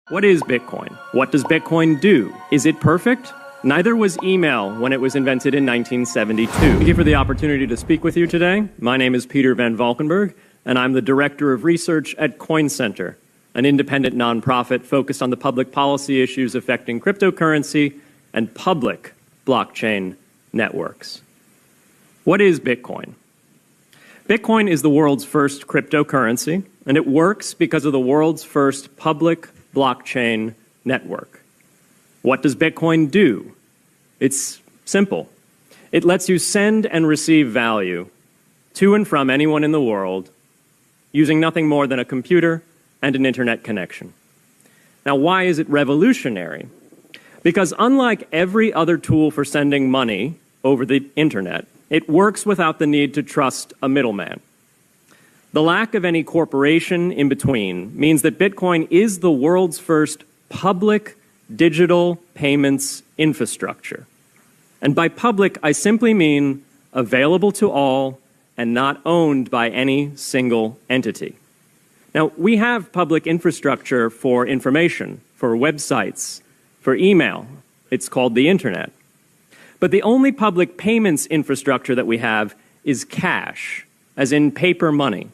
What is Bitcoin? What does Bitcoin do? Is it perfect? Neither was email when it was invented in 1972. Thank you for the opportunity to speak with you today. My name is Peter Van Valkenburg, and I'm the Director of Research at Coin Center, an independent nonprofit focused on the public policy issues affecting cryptocurrency and public blockchain networks. What is Bitcoin? Bitcoin is the world's first cryptocurrency, and it works because of the world's first public blockchain network. What does Bitcoin do? It's simple. It lets you send and receive value to and from anyone in the world using nothing more than a computer and an internet connection. Now, why is it revolutionary? Because unlike every other tool for sending money over the internet, it works without the need to trust a middleman. The lack of any corporation in between means that Bitcoin is the world's first public digital payments infrastructure. And by public, I simply mean available to all and not owned by any single entity. Now, we have public infrastructure for information, for websites, for email. It's called the internet. But the only public payments infrastructure that we have is cash, as in paper money.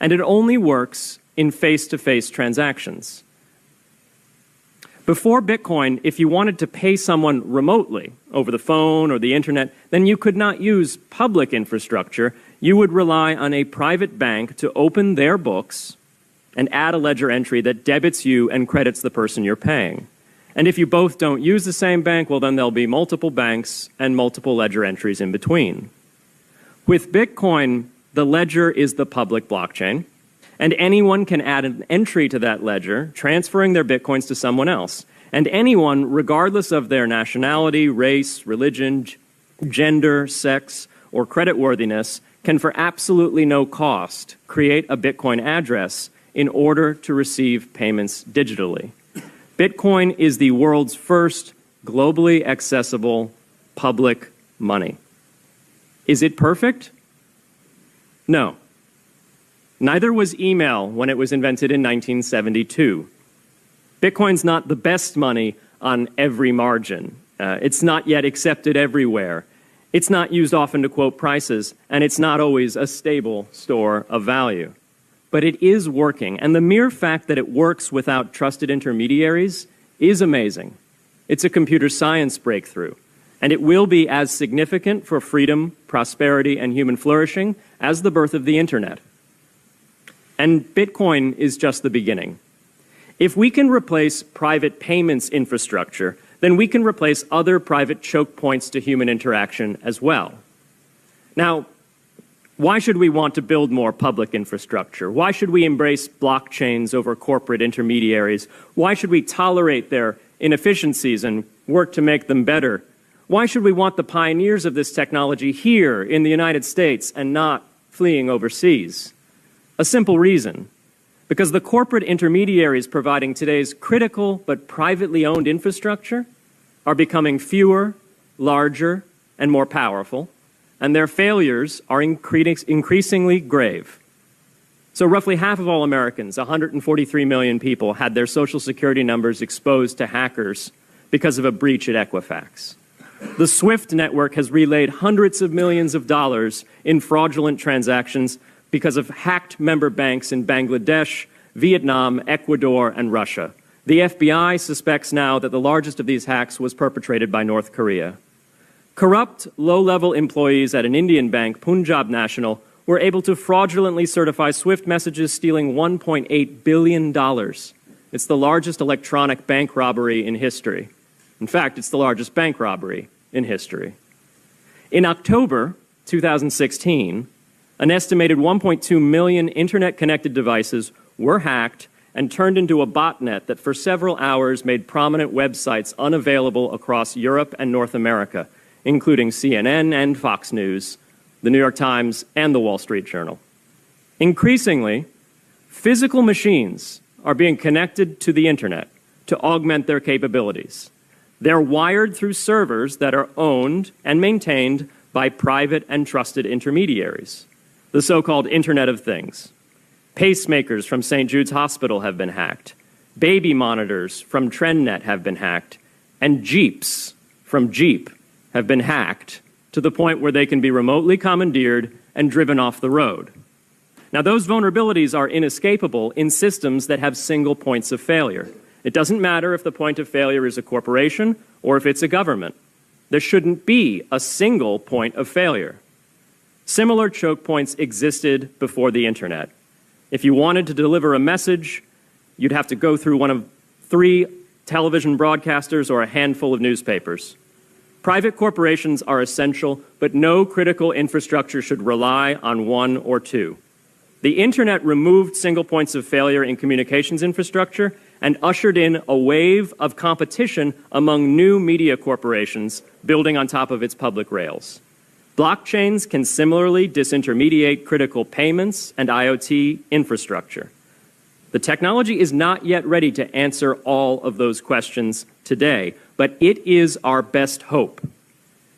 And it only works in face-to-face transactions. Before Bitcoin, if you wanted to pay someone remotely over the phone or the internet, then you could not use public infrastructure. You would rely on a private bank to open their books and add a ledger entry that debits you and credits the person you're paying. And if you both don't use the same bank, well, then there'll be multiple banks and multiple ledger entries in between. With Bitcoin, the ledger is the public blockchain, and anyone can add an entry to that ledger, transferring their Bitcoins to someone else. And anyone, regardless of their nationality, race, religion, gender, sex, or creditworthiness, can for absolutely no cost create a Bitcoin address in order to receive payments digitally. Bitcoin is the world's first globally accessible public money. Is it perfect? No. Neither was email when it was invented in 1972. Bitcoin's not the best money on every margin. It's not yet accepted everywhere. It's not used often to quote prices, and it's not always a stable store of value. But it is working, and the mere fact that it works without trusted intermediaries is amazing. It's a computer science breakthrough, and it will be as significant for freedom, prosperity, and human flourishing as the birth of the internet. And Bitcoin is just the beginning. If we can replace private payments infrastructure, then we can replace other private choke points to human interaction as well. Now, why should we want to build more public infrastructure? Why should we embrace blockchains over corporate intermediaries? Why should we tolerate their inefficiencies and work to make them better? Why should we want the pioneers of this technology here in the United States and not fleeing overseas? A simple reason. Because the corporate intermediaries providing today's critical but privately owned infrastructure are becoming fewer, larger, and more powerful, and their failures are increasingly grave. So roughly half of all Americans, 143 million people, had their Social Security numbers exposed to hackers because of a breach at Equifax. The SWIFT network has relayed hundreds of millions of dollars in fraudulent transactions because of hacked member banks in Bangladesh, Vietnam, Ecuador, and Russia. The FBI suspects now that the largest of these hacks was perpetrated by North Korea. Corrupt, low-level employees at an Indian bank, Punjab National, were able to fraudulently certify SWIFT messages stealing $1.8 billion. It's the largest electronic bank robbery in history. In fact, it's the largest bank robbery in history. In October 2016, an estimated 1.2 million internet-connected devices were hacked and turned into a botnet that for several hours made prominent websites unavailable across Europe and North America, including CNN and Fox News, the New York Times, and the Wall Street Journal. Increasingly, physical machines are being connected to the internet to augment their capabilities. They're wired through servers that are owned and maintained by private and trusted intermediaries, the so-called Internet of Things. Pacemakers from St. Jude's Hospital have been hacked. Baby monitors from TrendNet have been hacked, and Jeeps from Jeep have been hacked to the point where they can be remotely commandeered and driven off the road. Now, those vulnerabilities are inescapable in systems that have single points of failure. It doesn't matter if the point of failure is a corporation or if it's a government. There shouldn't be a single point of failure. Similar choke points existed before the internet. If you wanted to deliver a message, you'd have to go through one of 3 television broadcasters or a handful of newspapers. Private corporations are essential, but no critical infrastructure should rely on 1 or 2. The internet removed single points of failure in communications infrastructure and ushered in a wave of competition among new media corporations building on top of its public rails. Blockchains can similarly disintermediate critical payments and IoT infrastructure. The technology is not yet ready to answer all of those questions today, but it is our best hope.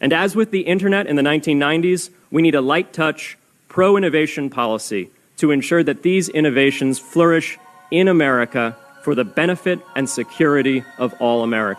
And as with the internet in the 1990s, we need a light-touch, pro-innovation policy to ensure that these innovations flourish in America for the benefit and security of all Americans.